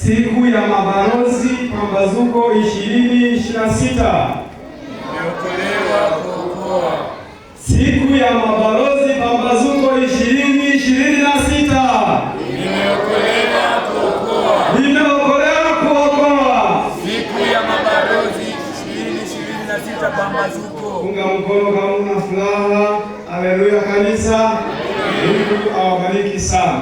Siku ya mabalozi pambazuko 2026. Nimeokolewa kuokoa. Siku ya mabalozi pambazuko 2026. Nimeokolewa kuokoa. Nimeokolewa kuokoa. Siku ya mabalozi 2026 pambazuko. Unga mkono kama una furaha. Haleluya kanisa. Mungu awabariki sana.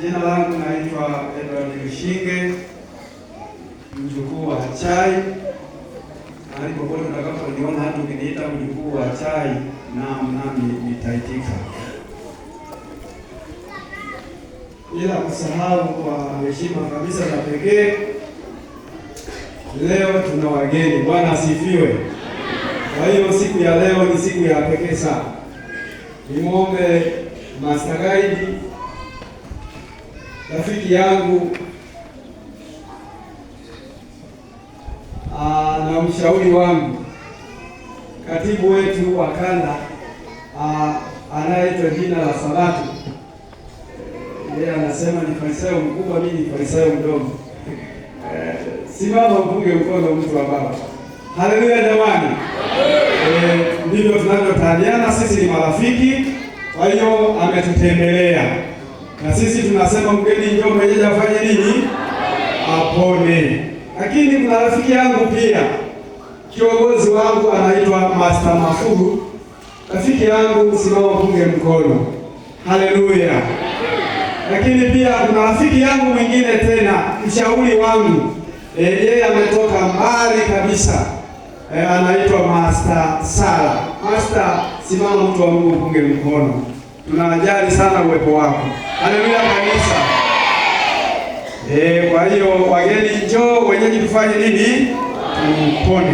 Jina langu naitwa Edward Lushinge, mjukuu wa Chai. Popote utakaponiona hata ukiniita mjukuu wa Chai, nami nitaitika. Bila kusahau kwa heshima kabisa za pekee, leo tuna wageni. Bwana asifiwe. Kwa hiyo siku ya leo ni siku ya pekee sana. Nimwombe Master Guide, rafiki yangu na mshauri wangu, katibu wetu wa kanda anayeitwa jina la Sabato. Yeye anasema ni farisayo mkubwa, mimi ni farisayo mdogo. Simama mpunge mkono mtu wa Baba. Haleluya jamani. Ndivyo tunavyotaniana, sisi ni marafiki. Kwa hiyo ametutembelea na sisi tunasema mgeni njoo mwenyeji afanye nini? Apone. Lakini kuna rafiki yangu pia, kiongozi wangu anaitwa Master Mafuru. Rafiki yangu, simama mpunge mkono. Haleluya. Lakini pia kuna rafiki yangu mwingine tena, mshauri wangu, yeye ametoka mbali kabisa, anaitwa Master Sala. Master, simama mtu wa Mungu mpunge mkono. Tunajali sana uwepo wako. Haleluya kanisa. Kwa hiyo wageni njoo, wenyeji tufanye nini? Tupone.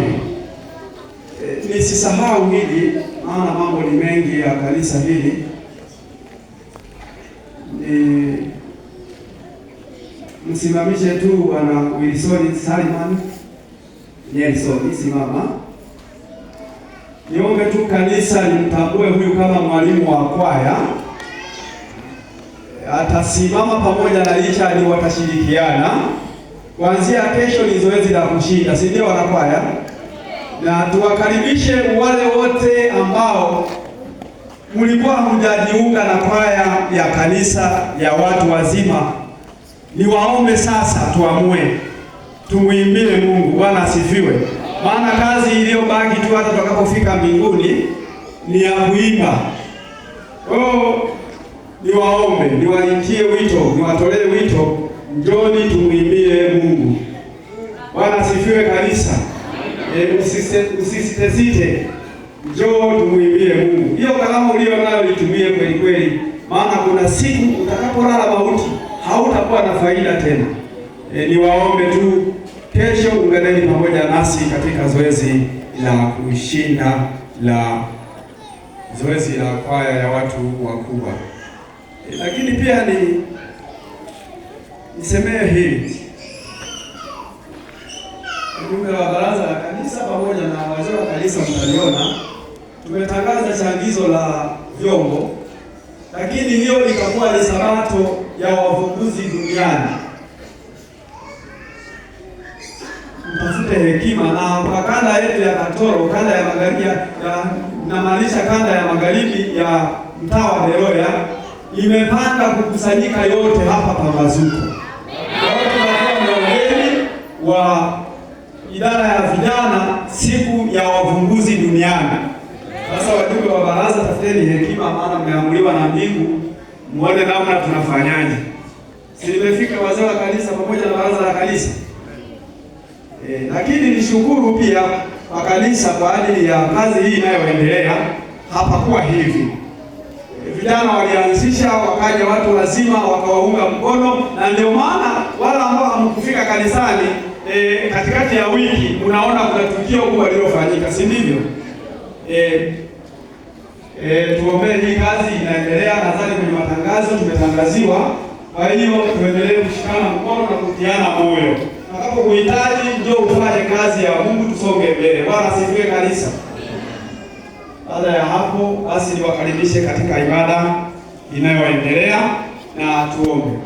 Nisisahau hili, maana mambo ni mengi ya kanisa hili. Msimamishe tu Bwana Wilson Salman Nelson, simama. Niombe tu kanisa nimtambue huyu kama mwalimu wa kwaya. Atasimama pamoja na Richard, watashirikiana. Kuanzia kesho ni zoezi la kushinda, si ndio wanakwaya? Na tuwakaribishe wale wote ambao mlikuwa hamjajiunga na kwaya ya kanisa ya watu wazima. Niwaombe sasa tuamue, tumuimbie Mungu. Bwana asifiwe. Maana kazi iliyobaki tu hata tutakapofika mbinguni ni ya kuimba. Niwaombe, niwaitie wito, niwatolee wito, njoni tumuimbie Mungu. Bwana asifiwe kanisa. Usisitesite, njoo tumuimbie Mungu. Hiyo kalamu ulio nayo itumie kweli kweli, maana kuna siku utakapolala mauti hautakuwa na faida tena. Niwaombe tu, kesho unganeni pamoja nasi katika zoezi la kushinda, la zoezi la kwaya ya watu wakubwa. Lakini pia nisemee hili, ujumbe wa baraza la kanisa pamoja na wazee wa kanisa mtaliona, tumetangaza changizo la vyombo, lakini hiyo ikakuwa ni Sabato ya wavumbuzi duniani. Mtafute hekima, na kwa kanda yetu ya Katoro, kanda ya magharibi namaanisha kanda ya magharibi ya mtaa wa Beroya, imepanga kukusanyika yote hapa pambazuko. Tunakuwa na wageni wa idara ya vijana, siku ya wavumbuzi duniani. Sasa wajumbe wa baraza, tafuteni hekima, maana mmeamuliwa na mbingu, muone namna tunafanyaje. Si nimefika wazee wa kanisa pamoja na baraza la kanisa. Lakini nishukuru pia kwa kanisa kwa ajili ya kazi hii inayoendelea. Hapakuwa hivi. Vijana walianzisha, wakaja watu wazima wakawaunga mkono, na ndio maana wala ambao hamkufika kanisani katikati ya wiki unaona kuna tukio kubwa lililofanyika, si ndivyo? Tuombee hii kazi inaendelea. Nadhani kwenye matangazo tumetangaziwa. Kwa hiyo tuendelee kushikana mkono na kutiana moyo. Tutakapokuhitaji njoo ufanye kazi ya Mungu, tusonge mbele. Bwana asifiwe kanisa. Baada ya hapo basi niwakaribishe katika ibada inayoendelea. Na tuombe.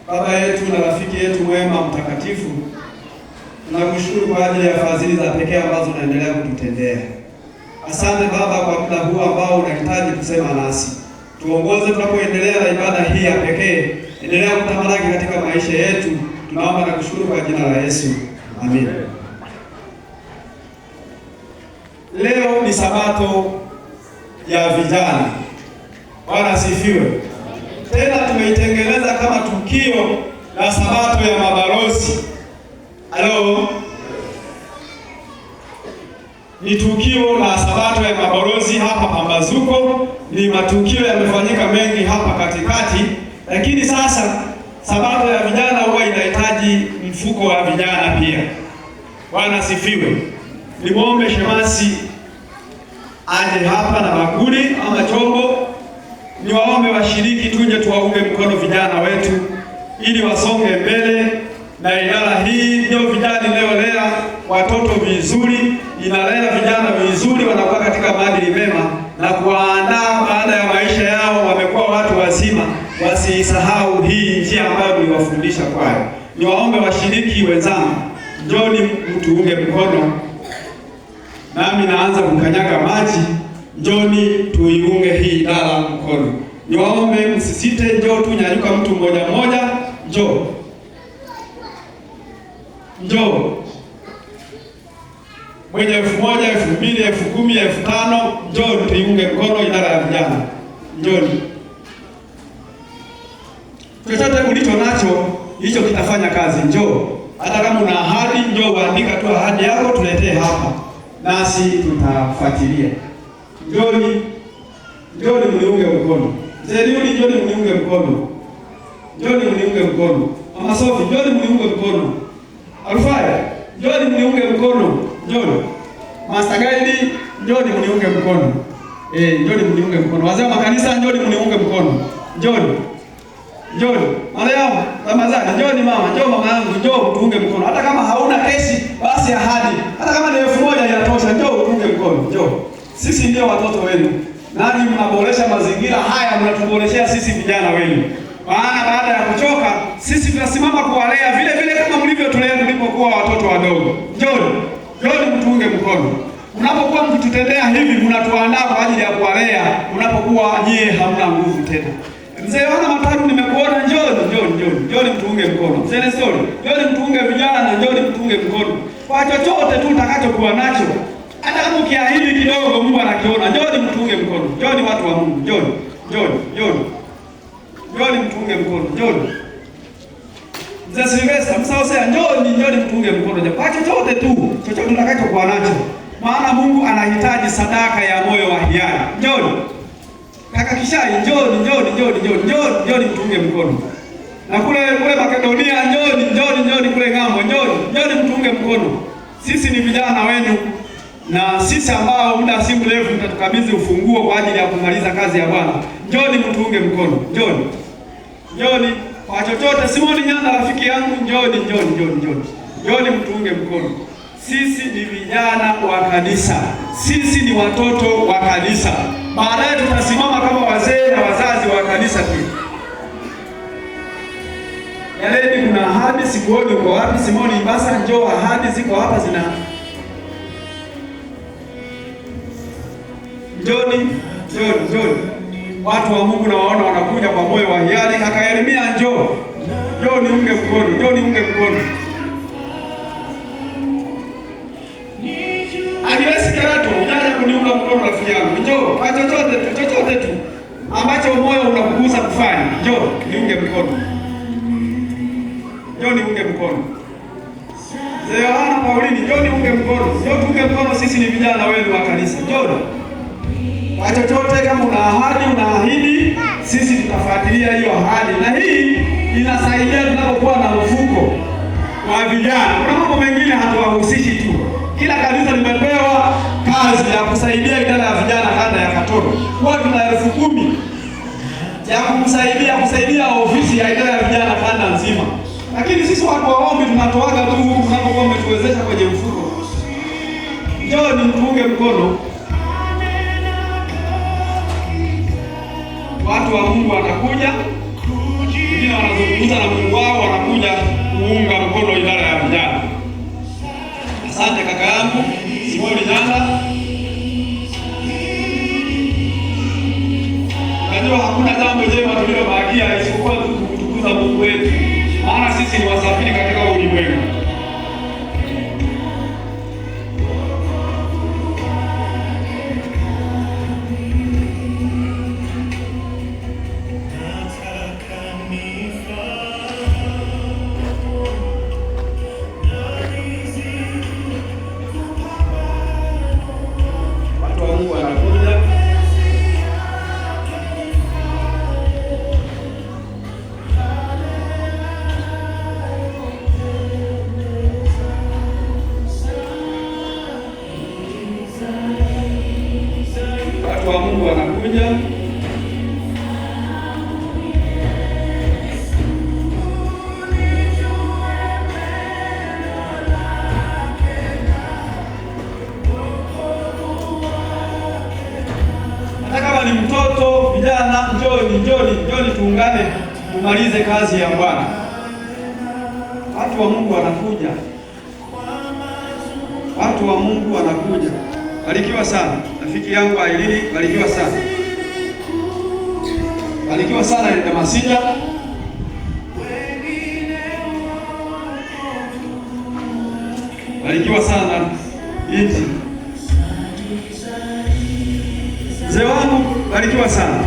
Baba yetu na rafiki yetu mwema mtakatifu, tunakushukuru kwa ajili ya fadhili za pekee ambazo unaendelea kututendea. Asante Baba kwa muda huu ambao unahitaji kusema nasi. Tuongoze tunapoendelea na ibada hii ya pekee. Endelea kutamalaki katika maisha yetu. Tunaomba na kushukuru kwa jina la Yesu. Amen. Leo ni Sabato ya vijana. Bwana asifiwe. Tena tumeitengeneza kama tukio la Sabato ya mabalozi. Halo. Ni tukio la Sabato ya mabalozi hapa Pambazuko. Ni matukio yamefanyika mengi hapa katikati, lakini sasa Sabato ya vijana huwa inahitaji mfuko wa vijana pia. Bwana asifiwe. Nimwombe shemasi aje hapa na bakuli ama chombo. Niwaombe washiriki tuje tuwaunge mkono vijana wetu ili wasonge mbele na idara hii. Ndio vijana inayolea watoto vizuri, inalea vijana vizuri, wanakuwa katika maadili mema na kuwaandaa baada ya maisha yao wamekuwa watu wazima, wasisahau hii njia ambayo tuliwafundisha kwayo. Niwaombe washiriki wenzangu, njoni mtuunge mkono. Nami naanza kukanyaga maji, njoni tuiunge hii idara mkono. Niwaombe msisite, njoo tunyanyuka mtu mmoja mmoja, njoo. Njoo. Mwenye 1000, 2000, 10,000, 5000, njoo tuiunge mkono idara ya vijana. Njoni. Chochote ulicho nacho, hicho kitafanya kazi, njoo. Hata kama una ahadi, njoo uandika tu ahadi yako tuletee hapa. Nasi tutafuatilia. Njoni. Njoni mniunge mkono. Zeriuni, njoni mniunge mkono. Njoni mniunge mkono. Mama Sofi, njoni mniunge mkono. Alfaya, njoni mniunge mkono. Njoni. Master Guide, njoni mniunge mkono. Njoni mniunge mkono. Wazee wa makanisa, njoni mniunge mkono. Njoni. Njoni. Mariamu, Ramadhani, njoni mama, njoo mama yangu, njoo tuunge mkono. Hata kama hauna keshi, basi ahadi. Hata kama ni 1000 inatosha, njoo tuunge mkono. Njoo. Sisi ndio watoto wenu. Nani mnaboresha mazingira haya, mnatuboreshea sisi vijana wenu. Maana baada ya kuchoka, sisi tunasimama kuwalea vile vile kama mlivyotulea tulipokuwa watoto wadogo. Njoni. Njoni mtuunge mkono. Mnapokuwa mkitutendea hivi, mnatuandaa kwa ajili ya kuwalea unapokuwa nyie hamna nguvu tena. Mzee Yohana Mataru, nimekuona, njoni mtuunge mkono. Mzee Nestori, njoni mtuunge vijana na njoni mtuunge mkono. Kwa chochote tu utakachokuwa nacho. Hata kama ukiahidi kidogo Mungu anakiona. Njoni mtuunge mkono. Njoni watu wa Mungu, njoni. Njoni mtuunge mkono, njoni. Mzee Silvesta, msaosea, njoni mtuunge mkono. Kwa chochote tu, chochote utakachokuwa nacho. Maana Mungu anahitaji sadaka ya moyo wa hiari. Njoni. Kaka Kishai, njoni mtuunge mkono. Na kule Makedonia, njoni kule ng'ambo, njoni mtuunge mkono. Sisi ni vijana wenu na sisi ambao muda si mrefu mtatukabidhi ufunguo kwa ajili ya kumaliza kazi ya Bwana. Njoni mtuunge mkono. Njoni kwa chochote. Simoni Nyanda rafiki yangu, njoni mtuunge mkono. Sisi ni vijana wa kanisa. Sisi ni watoto wa kanisa. Baadaye tutasimama kama wazee na wazazi wa kanisa pia. Yaleni kuna ahadi, sikuoni uko wapi? Simoni Mbasa, njoo, ahadi ziko hapa zina. Njoni. Watu wa Mungu na waona wanakuja kwa moyo wa hiari. Kaka Yeremia, njoo niunge mkono. Aliwezi Karato, unaja kuniunga mkono rafiki yangu. Njoo, kwa chochote tu ambacho moyo unakugusa kufanya. Njoo niunge mkono. Mzee Yohana Paulini, njoo niunge mkono. Njoo tuunge mkono, sisi ni vijana wenu wa kanisa. Njoo. Kwa chochote kama una ahadi, sisi tutafuatilia hiyo ahadi. Na hii inasaidia tunapokuwa na mfuko wa vijana. Kuna mambo mengine hatuwahusishi tu. Kila kanisa limepewa kazi ya kusaidia idara ya vijana kanda ya Katoro. Kwa tuna 10,000 ya kusaidia ofisi ya idara ya vijana kanda nzima. Lakini sisi watu waombi tunatoaga tu tunapokuwa umetuwezesha kwenye mfuko. Njoo ni mtuunge mkono. watu wa Mungu watakuja, wengine wanazungumza na Mungu wao, wanakuja kuunga mkono idara ya vijana. Asante kaka yangu Simoni Nyanda. Najua hakuna jambo jema tulilobakia isipokuwa kutukuza Mungu wetu, maana sisi ni wasafiri katika ulimwengu. Watu wa Mungu wanakuja. Watu wa Mungu wanakuja. Hata kama ni mtoto, vijana, njoni tuungane tumalize kazi ya Bwana. Watu wa Mungu wanakuja. Watu wa Mungu wanakuja. Barikiwa sana. Rafiki yangu Ailini, barikiwa sana. Barikiwa sana Enda Masija. Barikiwa sana binti. Mzee wangu, barikiwa sana.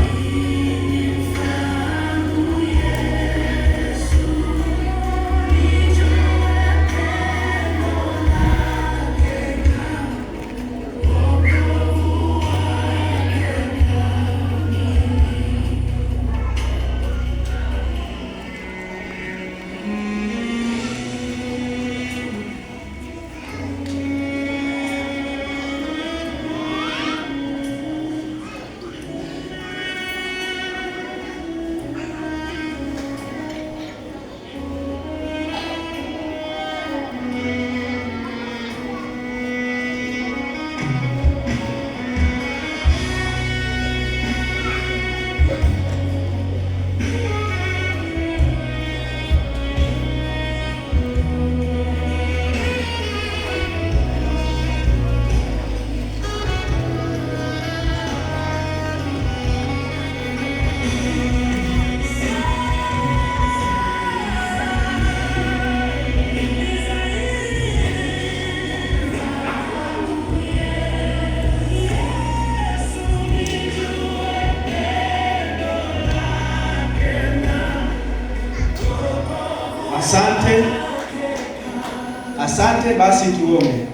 Asante, basi tuombe.